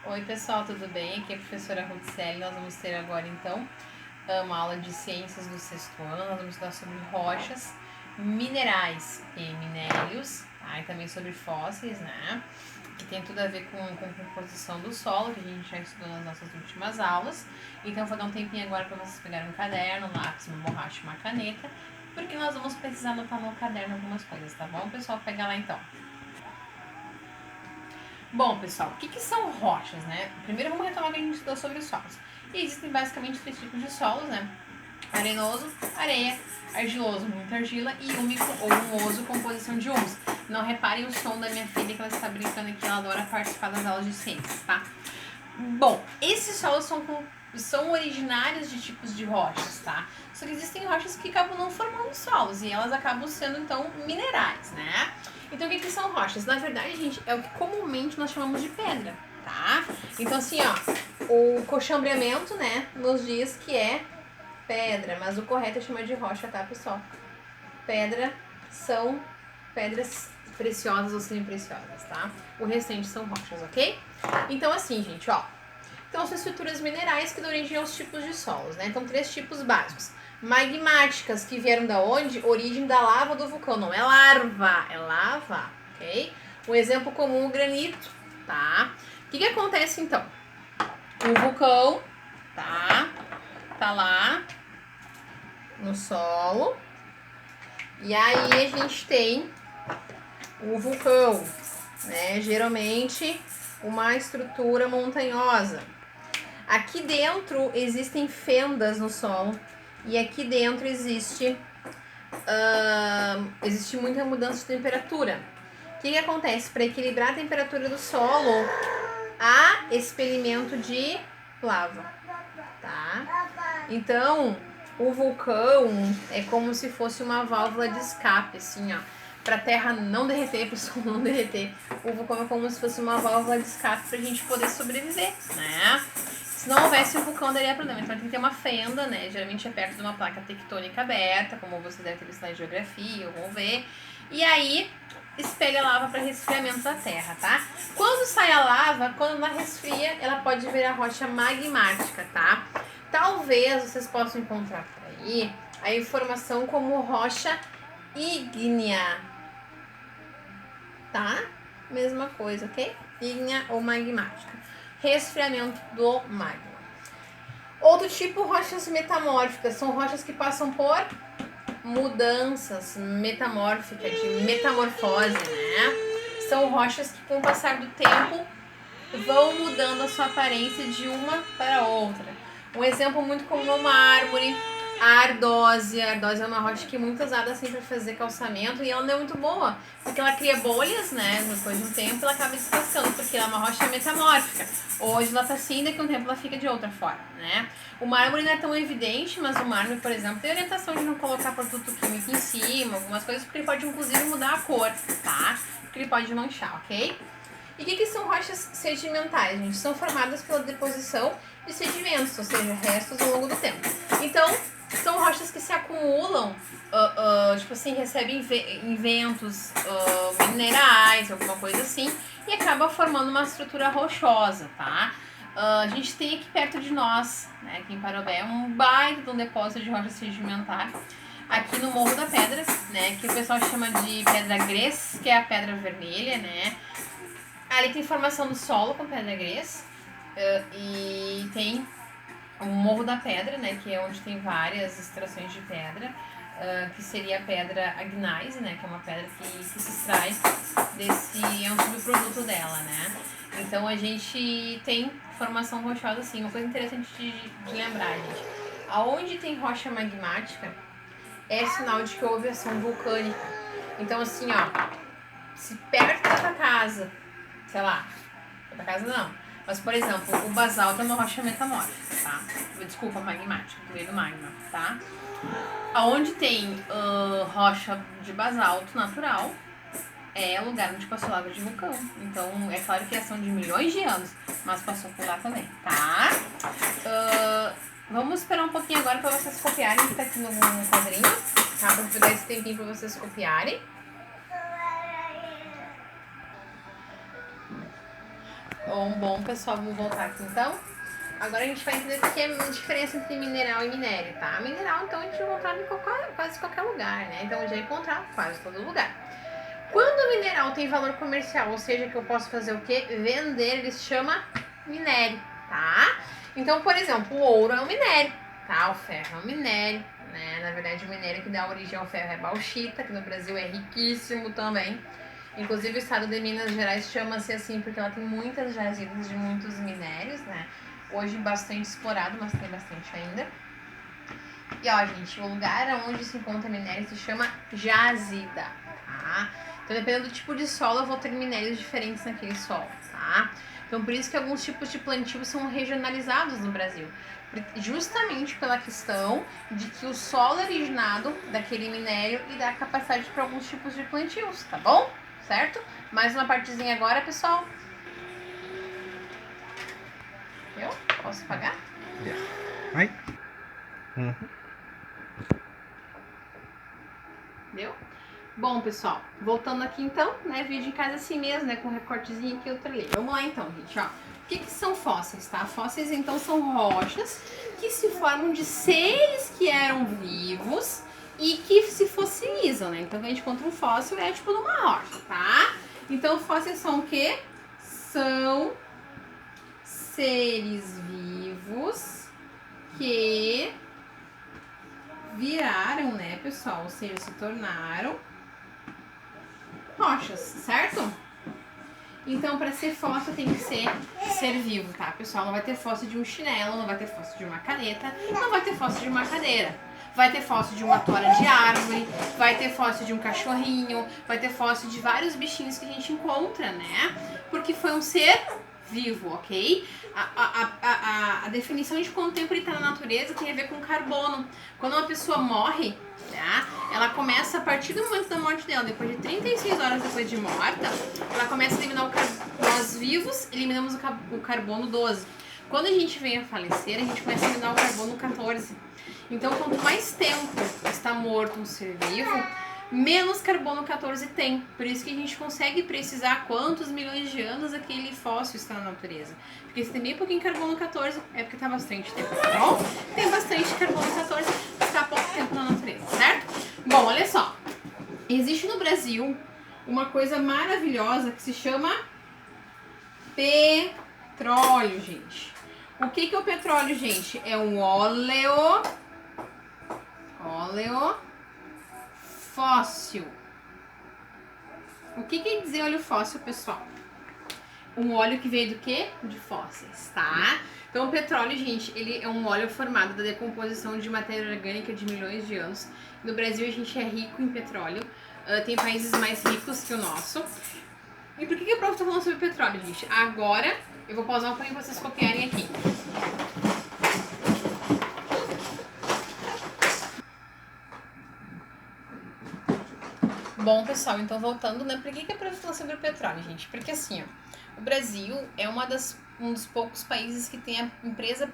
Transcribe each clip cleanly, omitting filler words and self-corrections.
Oi pessoal, tudo bem? Aqui é a professora Ruth. Nós vamos ter agora então uma aula de ciências do sexto ano. Nós vamos estudar sobre rochas, minerais e minérios, tá? E também sobre fósseis, né? Que tem tudo a ver com composição do solo, que a gente já estudou nas nossas últimas aulas. Então vou dar um tempinho agora para vocês pegarem um caderno, um lápis, uma borracha e uma caneta, porque nós vamos precisar anotar no caderno algumas coisas, tá bom, pessoal? Pega lá então. Bom, pessoal, o que são rochas, né? Primeiro vamos retomar o que a gente estudou sobre os solos. E existem basicamente 3 tipos de solos, né? Arenoso, areia, argiloso, muita argila e úmico ou humoso, composição de humus. Não reparem o som da minha filha que ela está brincando aqui, ela adora participar das aulas de ciências, tá? Bom, esses solos são originários de tipos de rochas, tá? Só que existem rochas que acabam não formando solos e elas acabam sendo, então, minerais, né? Então, o que são rochas? Na verdade, gente, é o que comumente nós chamamos de pedra, tá? Então, assim, ó, o cochambreamento, né, nos diz que é pedra, mas o correto é chamar de rocha, tá, pessoal? Pedra são pedras preciosas ou semi-preciosas, tá? O restante são rochas, ok? Então, assim, gente, ó. Então, são estruturas minerais que dão origem aos tipos de solos, né? Então, 3 tipos básicos. Magmáticas, que vieram da onde? Origem da lava do vulcão. Não é larva, é lava, ok? Um exemplo comum, o granito, tá? O que acontece, então? O vulcão, tá? Tá lá no solo. E aí, a gente tem o vulcão, né? Geralmente, uma estrutura montanhosa. Aqui dentro existem fendas no solo e aqui dentro existe muita mudança de temperatura. O que acontece? Para equilibrar a temperatura do solo, há experimento de lava, tá? Então, o vulcão é como se fosse uma válvula de escape, assim, ó. Pra terra não derreter, pro sol não derreter. O vulcão é como se fosse uma válvula de escape pra gente poder sobreviver, né? Se não houvesse o vulcão, daria problema. Então tem que ter uma fenda, né? Geralmente é perto de uma placa tectônica aberta, como você deve ter visto na geografia, ou vão ver. E aí, espelha a lava para resfriamento da terra, tá? Quando sai a lava, quando ela resfria, ela pode virar rocha magmática, tá? Talvez vocês possam encontrar por aí a informação como rocha ígnea, tá? Mesma coisa, ok? Ígnea ou magmática. Resfriamento do magma. Outro tipo, rochas metamórficas. São rochas que passam por mudanças metamórficas, de metamorfose, né? São rochas que, com o passar do tempo, vão mudando a sua aparência de uma para outra. Um exemplo muito comum é o mármore, a ardósia. A ardósia é uma rocha que é muito usada assim para fazer calçamento e ela não é muito boa, porque ela cria bolhas, né? Depois de um tempo ela acaba descascando, porque ela é uma rocha metamórfica. Hoje ela tá assim, daqui a um tempo ela fica de outra forma, né? O mármore não é tão evidente, mas o mármore, por exemplo, tem orientação de não colocar produto químico em cima, algumas coisas, porque ele pode inclusive mudar a cor, tá? Porque ele pode manchar, ok? E o que são rochas sedimentares, gente? São formadas pela deposição de sedimentos, ou seja, restos ao longo do tempo. Então, são rochas que se acumulam, tipo assim, recebem ventos minerais, alguma coisa assim, e acaba formando uma estrutura rochosa, tá? A gente tem aqui perto de nós, né, aqui em Parobé, um baita de um depósito de rocha sedimentar, aqui no Morro da Pedra, né, que o pessoal chama de pedra grés, que é a pedra vermelha, né? Ali tem formação do solo com pedra grés e tem o Morro da Pedra, né, que é onde tem várias extrações de pedra, que seria a pedra agnais, né, que é uma pedra que se extrai é um subproduto dela, né. Então a gente tem formação rochosa assim. Uma coisa interessante de lembrar, gente, aonde tem rocha magmática é sinal de que houve ação vulcânica. Então assim, ó, se perto da tua casa, sei lá, da casa não, mas por exemplo, o basalto é uma rocha metamórfica, tá? Desculpa, magmática, veio do magma, tá? Aonde tem rocha de basalto natural é lugar onde passou lava de vulcão. Então, é claro que é ação de milhões de anos, mas passou por lá também, tá? Vamos esperar um pouquinho agora para vocês copiarem, que tá aqui no quadrinho, tá? Vou pegar esse tempinho para vocês copiarem. Bom, pessoal, vamos voltar aqui então. Agora a gente vai entender o que é a diferença entre mineral e minério, tá? Mineral, então, a gente vai encontrar em quase qualquer lugar, né? Então, a gente vai encontrar quase todo lugar. Quando o mineral tem valor comercial, ou seja, que eu posso fazer o quê? Vender, ele se chama minério, tá? Então, por exemplo, o ouro é um minério, tá? O ferro é um minério, né? Na verdade, o minério que dá origem ao ferro é bauxita, que no Brasil é riquíssimo também. Inclusive, o estado de Minas Gerais chama-se assim porque ela tem muitas jazidas de muitos minérios, né? Hoje bastante explorado, mas tem bastante ainda. E ó, gente, o lugar onde se encontra minério se chama jazida, tá? Então, dependendo do tipo de solo, eu vou ter minérios diferentes naquele solo, tá? Então, por isso que alguns tipos de plantio são regionalizados no Brasil. Justamente pela questão de que o solo é originado daquele minério e dá capacidade para alguns tipos de plantios, tá bom? Certo? Mais uma partezinha agora, pessoal. Eu posso pagar? Yeah. Right? Deu? Bom, pessoal, voltando aqui então, né? Vídeo em casa assim mesmo, né? Com um recortezinho aqui e outro ali. Vamos lá então, gente, ó. O que são fósseis, tá? Fósseis, então, são rochas que se formam de seres que eram vivos e que se fossilizam, né? Então, quando a gente encontra um fóssil, é tipo numa rocha, tá? Então, fósseis são o quê? São seres vivos que viraram, né, pessoal? Ou seja, se tornaram rochas, certo? Então, para ser fóssil tem que ser vivo, tá, pessoal? Não vai ter fóssil de um chinelo, não vai ter fóssil de uma caneta, não vai ter fóssil de uma cadeira. Vai ter fóssil de uma tora de árvore, vai ter fóssil de um cachorrinho, vai ter fóssil de vários bichinhos que a gente encontra, né? Porque foi um ser vivo, ok? A definição de quanto tempo ele está na natureza tem a ver com carbono. Quando uma pessoa morre, tá? Ela começa, a partir do momento da morte dela, depois de 36 horas depois de morta, ela começa a eliminar o carbono. Nós vivos eliminamos o carbono 12. Quando a gente vem a falecer, a gente começa a eliminar o carbono 14. Então, quanto mais tempo está morto um ser vivo, menos carbono 14 tem. Por isso que a gente consegue precisar quantos milhões de anos aquele fóssil está na natureza. Porque se tem bem pouquinho carbono 14, é porque está bastante tempo, tá bom? Tem bastante carbono 14, está pouco tempo na natureza, certo? Bom, olha só. Existe no Brasil uma coisa maravilhosa que se chama petróleo, gente. O que é o petróleo, gente? É um óleo fóssil. O que quer dizer óleo fóssil, pessoal? Um óleo que veio do quê? De fósseis, tá? Então, o petróleo, gente, ele é um óleo formado da decomposição de matéria orgânica de milhões de anos. No Brasil, a gente é rico em petróleo. Tem países mais ricos que o nosso. E por que a prof tá falando sobre petróleo, gente? Agora, eu vou pausar um pouquinho pra vocês copiarem aqui. Bom, pessoal, então voltando, né? Por que a prof tá falando sobre o petróleo, gente? Porque assim, ó, o Brasil é um dos poucos países que tem a empresa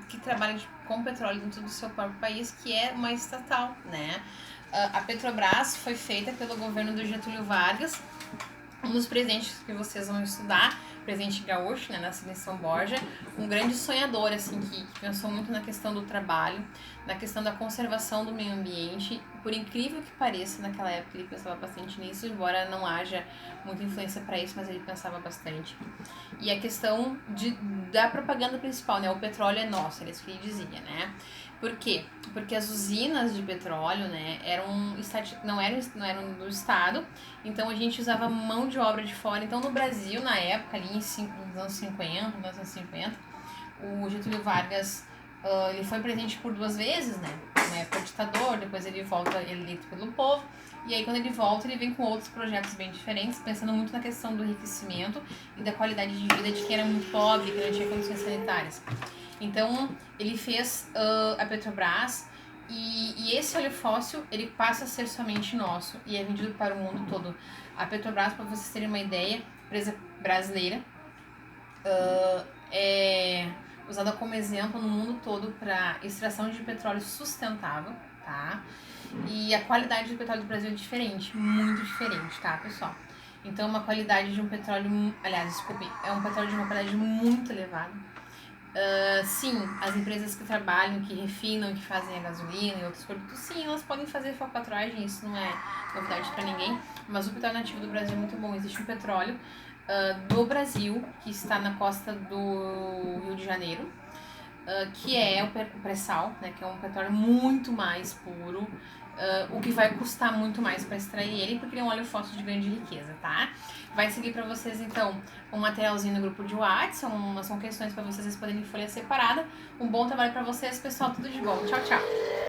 que trabalha com petróleo dentro do seu próprio país, que é uma estatal, né? A Petrobras foi feita pelo governo do Getúlio Vargas, um dos presidentes que vocês vão estudar, presidente gaúcho, né, nascido em São Borja, um grande sonhador, assim, que pensou muito na questão do trabalho, na questão da conservação do meio ambiente. Por incrível que pareça, naquela época ele pensava bastante nisso, embora não haja muita influência para isso, mas ele pensava bastante. E a questão da propaganda principal, né, o petróleo é nosso, era isso que ele dizia, né? Por quê? Porque as usinas de petróleo, né, não eram do Estado, então a gente usava mão de obra de fora. Então no Brasil, na época, ali nos anos 50, 1950, o Getúlio Vargas, ele foi presidente por 2 vezes, né? Na época ditador, depois ele volta eleito pelo povo. E aí quando ele volta, ele vem com outros projetos bem diferentes, pensando muito na questão do enriquecimento e da qualidade de vida de quem era muito pobre, que não tinha condições sanitárias. Então, ele fez a Petrobras e esse óleo fóssil, ele passa a ser somente nosso e é vendido para o mundo todo. A Petrobras, para vocês terem uma ideia, empresa brasileira, é usada como exemplo no mundo todo para extração de petróleo sustentável, tá? E a qualidade do petróleo do Brasil é diferente, muito diferente, tá, pessoal? Então, uma qualidade de um petróleo, aliás, desculpe, é um petróleo de uma qualidade muito elevada. Sim, as empresas que trabalham, que refinam, que fazem a gasolina e outros produtos, sim, elas podem fazer falcatragem, isso não é novidade para ninguém, mas o petróleo nativo do Brasil é muito bom. Existe um petróleo do Brasil, que está na costa do Rio de Janeiro, que é o pré-sal, né, que é um petróleo muito mais puro, o que vai custar muito mais para extrair ele, porque ele é um óleo fóssil de grande riqueza, tá? Vai seguir para vocês, então, um materialzinho no grupo de WhatsApp, são questões para vocês responderem em folha separada. Um bom trabalho para vocês, pessoal, tudo de bom. Tchau, tchau!